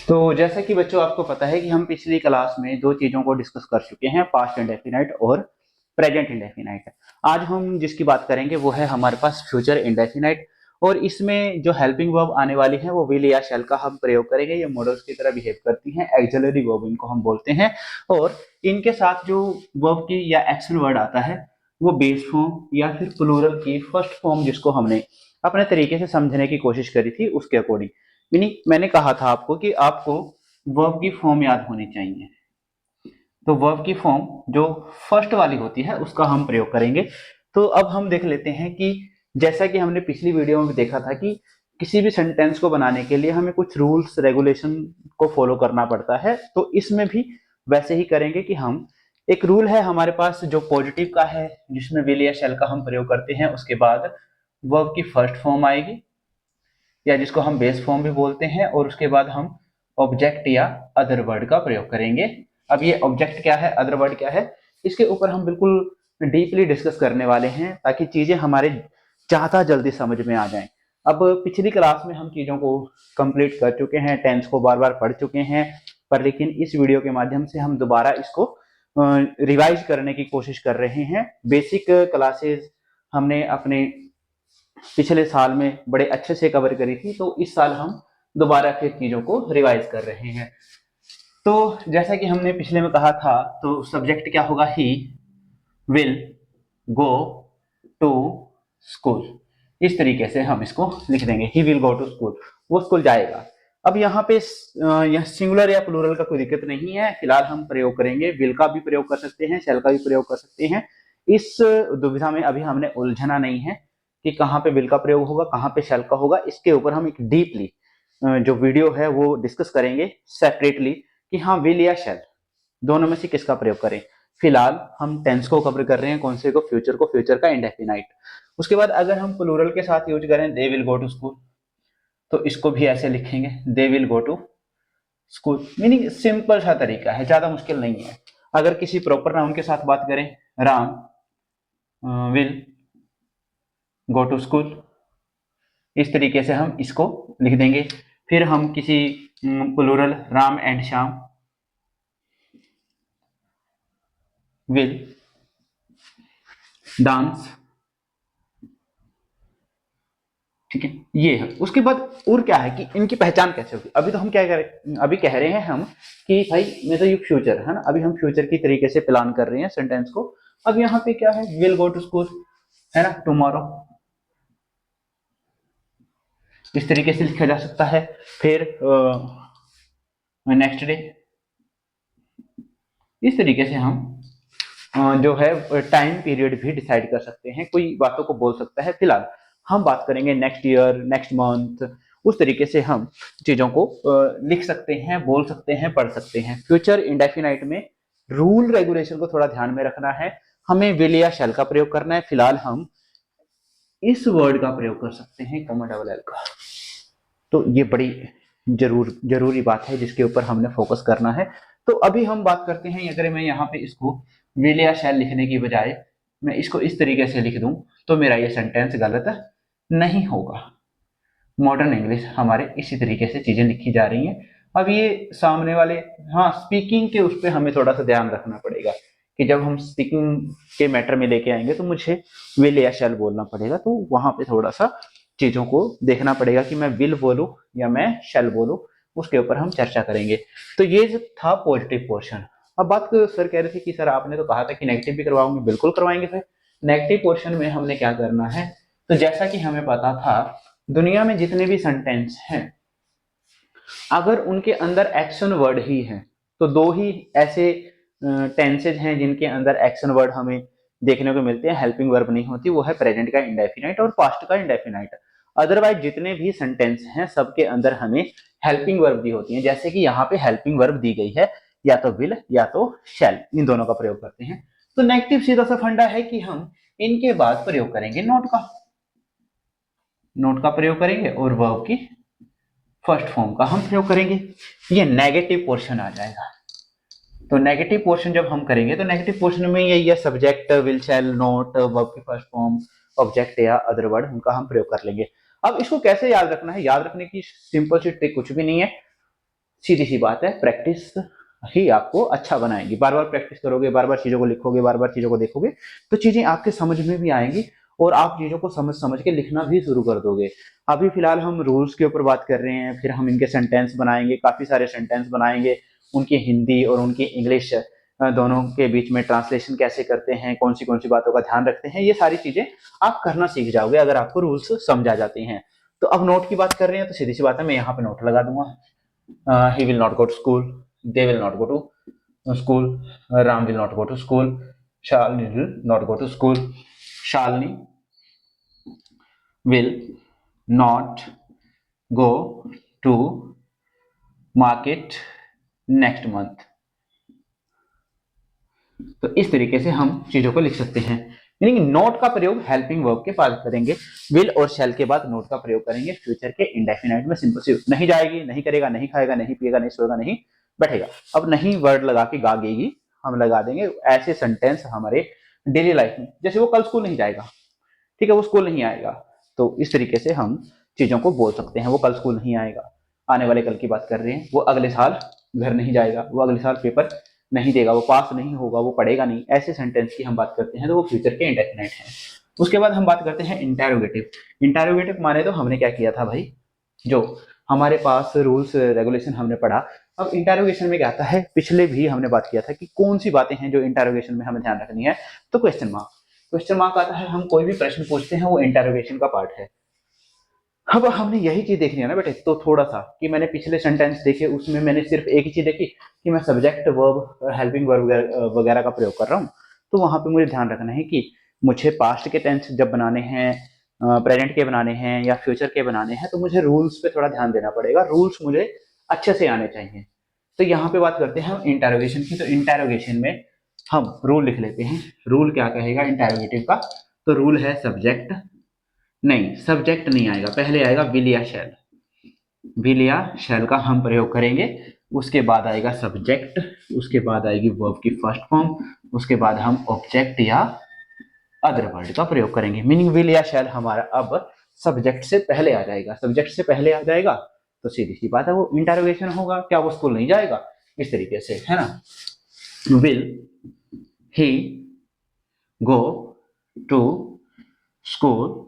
तो जैसा कि बच्चों आपको पता है कि हम पिछली क्लास में दो चीजों को डिस्कस कर चुके हैं, पास्ट इंडेफिनाइट और प्रेजेंट इंडेफिनाइट। आज हम जिसकी बात करेंगे वो है हमारे पास फ्यूचर इंडेफिनाइट। और इसमें जो हेल्पिंग वर्ब आने वाली है वो विल या शैल का हम प्रयोग करेंगे। ये मॉडल्स की तरह बिहेव करती हैं, एक्सिलरी वर्ब इनको हम बोलते हैं। और इनके साथ जो वर्ब की या एक्शन वर्ड आता है वो बेस फॉर्म या फिर प्लूरल की फर्स्ट फॉर्म, जिसको हमने अपने तरीके से समझने की कोशिश करी थी उसके अकॉर्डिंग। मीनिंग मैंने कहा था आपको कि आपको वर्ब की फॉर्म याद होनी चाहिए। तो वर्ब की फॉर्म जो फर्स्ट वाली होती है उसका हम प्रयोग करेंगे। तो अब हम देख लेते हैं कि जैसा कि हमने पिछली वीडियो में देखा था कि किसी भी सेंटेंस को बनाने के लिए हमें कुछ रूल्स रेगुलेशन को फॉलो करना पड़ता है। तो इसमें भी वैसे ही करेंगे कि हम एक रूल है हमारे पास जो पॉजिटिव का है, जिसमें विल या शैल का हम प्रयोग करते हैं। उसके बाद वर्ब की फर्स्ट फॉर्म आएगी या जिसको हम बेस फॉर्म भी बोलते हैं, और उसके बाद हम ऑब्जेक्ट या अदर वर्ड का प्रयोग करेंगे। अब ये ऑब्जेक्ट क्या है, अदर वर्ड क्या है, इसके ऊपर हम बिल्कुल डीपली डिस्कस करने वाले हैं ताकि चीजें हमारे ज्यादा जल्दी समझ में आ जाएं। अब पिछली क्लास में हम चीजों को कंप्लीट कर चुके हैं, टेंस को बार बार पढ़ चुके हैं, पर लेकिन इस वीडियो के माध्यम से हम दोबारा इसको रिवाइज करने की कोशिश कर रहे हैं। बेसिक क्लासेस हमने अपने पिछले साल में बड़े अच्छे से कवर करी थी, तो इस साल हम दोबारा फिर चीजों को रिवाइज कर रहे हैं। तो जैसा कि हमने पिछले में कहा था, तो सब्जेक्ट क्या होगा, he will go to school. इस तरीके से हम इसको लिख देंगे, he will go to school, वो स्कूल जाएगा। अब यहाँ पे यह सिंगुलर या प्लूरल का कोई दिक्कत नहीं है। फिलहाल हम प्रयोग करेंगे, विल का भी प्रयोग कर सकते हैं, शैल का भी प्रयोग कर सकते हैं। इस दुविधा में अभी हमने उलझना नहीं है कि कहाँ पे विल का प्रयोग होगा, कहाँ पे शैल का होगा। इसके ऊपर हम एक डीपली जो वीडियो है वो डिस्कस करेंगे सेपरेटली कि हाँ विल या शैल दोनों में से किसका प्रयोग करें। फिलहाल हम टेंस को कवर कर रहे हैं, कौन से को, फ्यूचर को, फ्यूचर का इंडेफिनाइट। उसके बाद अगर हम प्लूरल के साथ यूज करें they will go to school, तो इसको भी ऐसे लिखेंगे, they will go to school. Meaning simple सा तरीका है, ज्यादा मुश्किल नहीं है। अगर किसी प्रॉपर नाउन के साथ बात करें, Ram will go to school, इस तरीके से हम इसको लिख देंगे। फिर हम किसी plural, Ram and Shyam will dance, ठीक है, ये है। उसके बाद और क्या है कि इनकी पहचान कैसे होगी। अभी तो हम क्या करें, अभी कह रहे हैं हम कि भाई मैं तो ये फ्यूचर है ना, अभी हम फ्यूचर की तरीके से प्लान कर रहे हैं सेंटेंस को। अब यहाँ पे क्या है, विल गो टू स्कूल है ना, टुमारो, इस तरीके से लिखा जा सकता है। फिर नेक्स्ट डे, इस तरीके से हम जो है टाइम पीरियड भी डिसाइड कर सकते हैं, कोई बातों को बोल सकता है। फिलहाल हम बात करेंगे नेक्स्ट ईयर, नेक्स्ट मंथ, उस तरीके से हम चीजों को लिख सकते हैं, बोल सकते हैं, पढ़ सकते हैं। फ्यूचर इंडेफिनाइट में रूल रेगुलेशन को थोड़ा ध्यान में रखना है, हमें विल या शैल का प्रयोग करना है। फिलहाल हम इस वर्ड का प्रयोग कर सकते हैं, कॉमा डबल एल का। तो ये बड़ी जरूरी बात है जिसके ऊपर हमने फोकस करना है। तो अभी हम बात करते हैं, अगर मैं यहाँ पे इसको विल या शैल लिखने की बजाय मैं इसको इस तरीके से लिख दूं तो मेरा ये सेंटेंस गलत नहीं होगा। मॉडर्न इंग्लिश हमारे इसी तरीके से चीजें लिखी जा रही हैं। अब ये सामने वाले, हाँ स्पीकिंग के उस पर हमें थोड़ा सा ध्यान रखना पड़ेगा कि जब हम स्पीकिंग के मैटर में लेके आएंगे तो मुझे विल या शैल बोलना पड़ेगा। तो वहां पे थोड़ा सा चीजों को देखना पड़ेगा कि मैं विल बोलूं या मैं शैल बोलूं, उसके ऊपर हम चर्चा करेंगे। तो ये जो था पॉजिटिव पोर्शन। अब बात सर कह रहे थे कि सर आपने तो कहा था कि नेगेटिव भी करवाओगे, बिल्कुल करवाएंगे सर। नेगेटिव पोर्शन में हमने क्या करना है, तो जैसा कि हमें पता था दुनिया में जितने भी सेंटेंस हैं अगर उनके अंदर एक्शन वर्ड ही है, तो दो ही ऐसे टेंसेज हैं जिनके अंदर एक्शन वर्ड हमें देखने को मिलते हैं, हेल्पिंग वर्ब नहीं होती, वो है प्रेजेंट का इंडेफिनाइट और पास्ट का इंडेफिनाइट। अदरवाइज जितने भी सेंटेंस हैं सबके अंदर हमें हेल्पिंग वर्ब दी होती है। जैसे कि यहाँ पे हेल्पिंग वर्ब दी गई है, या तो विल या तो शैल, इन दोनों का प्रयोग करते हैं। तो नेगेटिव सीधा सा फंडा है कि हम इनके बाद प्रयोग करेंगे नोट का, नोट का प्रयोग करेंगे और वर्ब की फर्स्ट फॉर्म का हम प्रयोग करेंगे। ये नेगेटिव पोर्शन आ जाएगा। तो नेगेटिव पोर्शन जब हम करेंगे तो नेगेटिव पोर्शन में यही है, subject, will, shall, not, verb की फर्स्ट फॉर्म, ऑब्जेक्ट या अदर वर्ड, उनका हम प्रयोग कर लेंगे। अब इसको कैसे याद रखना है, याद रखने की सिंपल सी ट्रिक कुछ भी नहीं है। सीधी सी बात है, प्रैक्टिस ही आपको अच्छा बनाएगी। बार बार प्रैक्टिस करोगे, बार बार चीजों को लिखोगे, बार बार चीजों को देखोगे, तो चीजें आपके समझ में भी आएंगी और आप चीजों को समझ समझ के लिखना भी शुरू कर दोगे। अभी फिलहाल हम रूल्स के ऊपर बात कर रहे हैं, फिर हम इनके सेंटेंस बनाएंगे, काफी सारे सेंटेंस बनाएंगे, उनकी हिंदी और उनकी इंग्लिश दोनों के बीच में ट्रांसलेशन कैसे करते हैं, कौन सी बातों का ध्यान रखते हैं, ये सारी चीजें आप करना सीख जाओगे अगर आपको रूल्स समझ आ जाते हैं। तो अब नोट की बात कर रहे हैं, तो सीधी सी बात है, मैं यहाँ पे नोट लगा दूंगा। He will not go to school, they will not go to school, Ram will not go to school, Shalini will not go to school, Shalini will not go to market next month। तो इस तरीके से हम चीजों को लिख सकते हैं। मीनिंग नॉट का प्रयोग हेल्पिंग वर्ब के बाद करेंगे, विल और शैल के बाद नॉट का प्रयोग करेंगे फ्यूचर के इंडेफिनाइट में। सिंपल सी, नहीं जाएगी, नहीं करेगा, नहीं खाएगा, नहीं पिएगा, नहीं सोएगा, नहीं बैठेगा। अब नहीं वर्ड लगा के गागेगी हम लगा देंगे। ऐसे सेंटेंस हमारे डेली लाइफ में, जैसे वो कल स्कूल नहीं जाएगा, ठीक है, वो स्कूल नहीं आएगा, तो इस तरीके से हम चीजों को बोल सकते हैं। वो कल स्कूल नहीं आएगा, आने वाले कल की बात कर रहे हैं। वो अगले साल घर नहीं जाएगा, वो अगले साल पेपर नहीं देगा, वो पास नहीं होगा, वो पढ़ेगा नहीं। ऐसे सेंटेंस की हम बात करते हैं तो वो फ्यूचर के इंडेफिनिट हैं। उसके बाद हम बात करते हैं इंटेरोगेटिव। इंटेरोगेटिव माने तो हमने क्या किया था भाई, जो हमारे पास रूल्स रेगुलेशन हमने पढ़ा। अब इंटेरोगेशन में क्या आता है, पिछले भी हमने बात किया था कि कौन सी बातें हैं जो इंटेरोगेशन में हमें ध्यान रखनी है। तो क्वेश्चन मार्क आता है, हम कोई भी प्रश्न पूछते हैं वो इंटेरोगेशन का पार्ट है। अब हमने यही चीज देखनी है ना बेटे, तो थोड़ा सा कि मैंने पिछले सेंटेंस देखे, उसमें मैंने सिर्फ एक ही चीज देखी कि मैं सब्जेक्ट वर्ब हेल्पिंग वर्ब वगैरह का प्रयोग कर रहा हूँ। तो वहां पे मुझे ध्यान रखना है कि मुझे पास्ट के टेंस जब बनाने हैं, प्रेजेंट के बनाने हैं या फ्यूचर के बनाने हैं, तो मुझे रूल्स पे थोड़ा ध्यान देना पड़ेगा। रूल्स मुझे अच्छे से आने चाहिए। तो यहाँ पे बात करते हैं हम इंटेरोगेशन की। तो इंटेरोगेशन में हम रूल लिख लेते हैं। रूल क्या कहेगा इंटेरोगेटिव का, तो रूल है सब्जेक्ट, नहीं सब्जेक्ट नहीं आएगा, पहले आएगा विल या शैल। विल या शैल का हम प्रयोग करेंगे, उसके बाद आएगा सब्जेक्ट, उसके बाद आएगी वर्ब की फर्स्ट फॉर्म, उसके बाद हम ऑब्जेक्ट या अदर वर्ड का प्रयोग करेंगे। मीनिंग विल या शैल हमारा अब सब्जेक्ट से पहले आ जाएगा। सब्जेक्ट से पहले आ जाएगा तो सीधी सी बात है वो इंटरोगेशन होगा, क्या वो स्कूल नहीं जाएगा, इस तरीके से, है ना। Will he go to school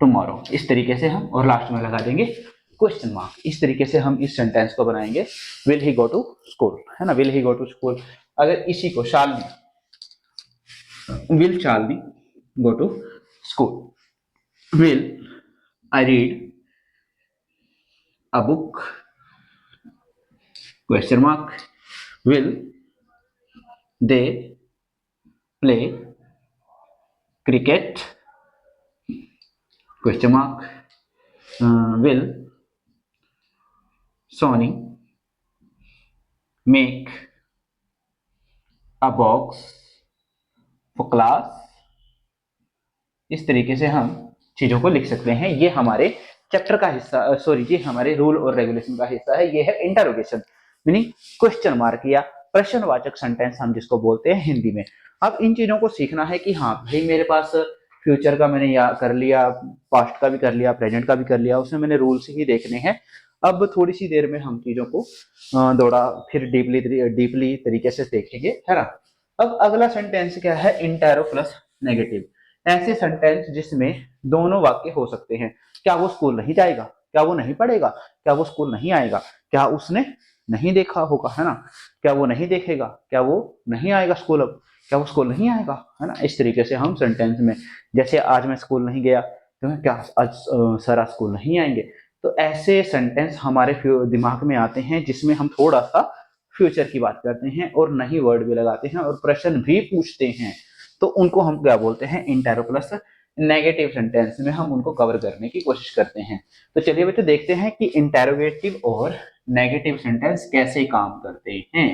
tomorrow, इस तरीके से हम, और लास्ट में लगा देंगे क्वेश्चन मार्क। इस तरीके से हम इस सेंटेंस को बनाएंगे, will he go to school, है ना, will he go to school. अगर इसी को Shalini, will Shalini go to school, will I read a book, question mark, will they play cricket, question mark, will Sony make a box for class। इस तरीके से हम चीजों को लिख सकते हैं। ये हमारे चैप्टर का हिस्सा, सॉरी जी, हमारे रूल और रेगुलेशन का हिस्सा है। ये है इंटरोगेशन, मीनिंग क्वेश्चन मार्क या प्रश्नवाचक सेंटेंस हम जिसको बोलते हैं हिंदी में। अब इन चीजों को सीखना है कि हाँ भाई मेरे पास फ्यूचर का मैंने या कर लिया, पास्ट का भी कर लिया, प्रेजेंट का भी कर लिया, उसमें मैंने रूल्स ही देखने हैं। अब थोड़ी सी देर में हम चीजों को थोड़ा फिर डीपली तरीके से देखेंगे, है ना। अब अगला सेंटेंस क्या है, इंटेरो प्लस नेगेटिव। ऐसे सेंटेंस जिसमें दोनों वाक्य हो सकते हैं। क्या वो स्कूल नहीं जाएगा, क्या वो नहीं पढ़ेगा, क्या वो स्कूल नहीं आएगा, क्या उसने नहीं देखा होगा, है ना, क्या वो नहीं देखेगा, क्या वो नहीं आएगा स्कूल, अब क्या वो स्कूल नहीं आएगा, है ना। इस तरीके से हम सेंटेंस में, जैसे आज मैं स्कूल नहीं गया तो क्या आज सर आज स्कूल नहीं आएंगे। तो ऐसे सेंटेंस हमारे दिमाग में आते हैं जिसमें हम थोड़ा सा फ्यूचर की बात करते हैं और नहीं वर्ड भी लगाते हैं और प्रश्न भी पूछते हैं। तो उनको हम क्या बोलते हैं, इंटेरो प्लस नेगेटिव सेंटेंस में हम उनको कवर करने की कोशिश करते हैं। तो चलिए बेटे देखते हैं कि इंटेरोगेटिव और नेगेटिव सेंटेंस कैसे काम करते हैं।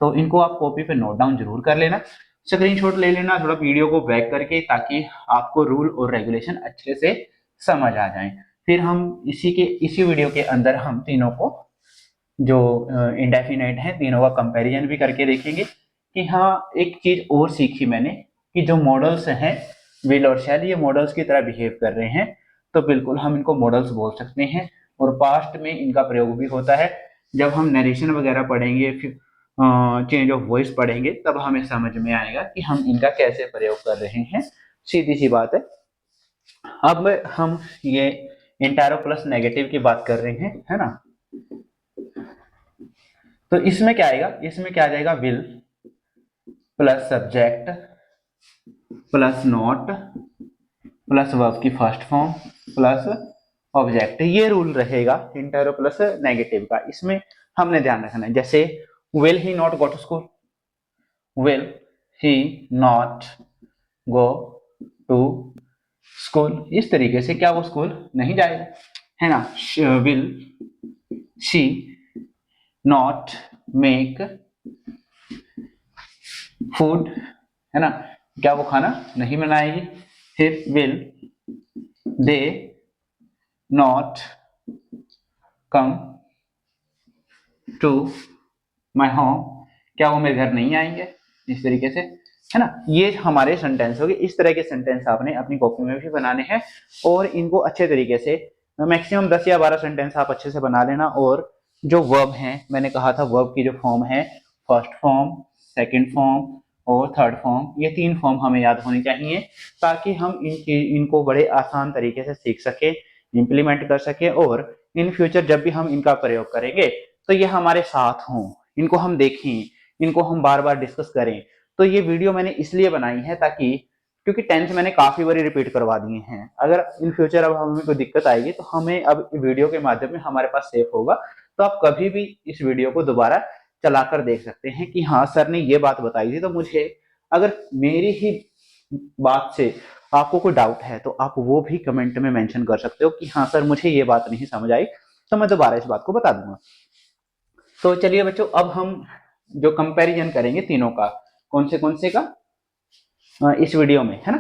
तो इनको आप कॉपी पे नोट डाउन जरूर कर लेना, स्क्रीनशॉट ले लेना थोड़ा वीडियो को बैक करके, ताकि आपको रूल और रेगुलेशन अच्छे से समझ आ जाए। फिर हम इसी वीडियो के अंदर हम तीनों को जो इंडेफिनाइट है तीनों का कंपैरिजन भी करके देखेंगे कि हाँ एक चीज और सीखी मैंने कि जो मॉडल्स हैं विल और शैल, ये मॉडल्स की तरह बिहेव कर रहे हैं। तो बिल्कुल हम इनको मॉडल्स बोल सकते हैं और पास्ट में इनका प्रयोग भी होता है। जब हम नरेशन वगैरह पढ़ेंगे, फिर चेंज ऑफ वॉइस पढ़ेंगे, तब हमें समझ में आएगा कि हम इनका कैसे प्रयोग कर रहे हैं। सीधी सी बात है। अब हम ये इंटारो प्लस नेगेटिव की बात कर रहे हैं, है ना। तो इसमें क्या आएगा, इसमें क्या आ जाएगा, will plus subject plus not plus verb की फर्स्ट फॉर्म प्लस ऑब्जेक्ट, ये रूल रहेगा इंटरो प्लस नेगेटिव का। इसमें हमने ध्यान रखना है, जैसे will he not go to school, will he not go to school, इस तरीके से क्या वो स्कूल नहीं जाएगा, है ना। Will she not make food, है ना, क्या वो खाना नहीं बनाएगी। फिर will they not come to my home, क्या वो मेरे घर नहीं आएंगे, इस तरीके से, है ना। ये हमारे सेंटेंस हो गए। इस तरह के सेंटेंस आपने अपनी कॉपी में भी बनाने हैं और इनको अच्छे तरीके से मैक्सिमम 10 या 12 सेंटेंस आप अच्छे से बना लेना। और जो वर्ब हैं, मैंने कहा था वर्ब की जो फॉर्म है, फर्स्ट फॉर्म, सेकंड फॉर्म और थर्ड फॉर्म, ये 3 फॉर्म हमें याद होनी चाहिए, ताकि हम इनको बड़े आसान तरीके से सीख सके, इंप्लीमेंट कर सके, और इन फ्यूचर जब भी हम इनका प्रयोग करेंगे तो ये हमारे साथ हों, इनको हम देखें, इनको हम बार बार डिस्कस करें। तो ये वीडियो मैंने इसलिए बनाई है ताकि, क्योंकि टेंस मैंने काफी बार रिपीट करवा दिए हैं, अगर इन फ्यूचर अब हमें कोई दिक्कत आएगी तो हमें अब वीडियो के माध्यम में हमारे पास सेव होगा, तो आप कभी भी इस वीडियो को दोबारा चलाकर देख सकते हैं कि हाँ सर ने ये बात बताई थी। तो मुझे, अगर मेरी ही बात से आपको कोई डाउट है तो आप वो भी कमेंट में मेंशन कर सकते हो कि हाँ सर मुझे ये बात नहीं समझ आई, तो मैं दोबारा इस बात को बता दूंगा। तो चलिए बच्चों, अब हम जो कंपैरिजन करेंगे तीनों का, कौन से का इस वीडियो में, है ना।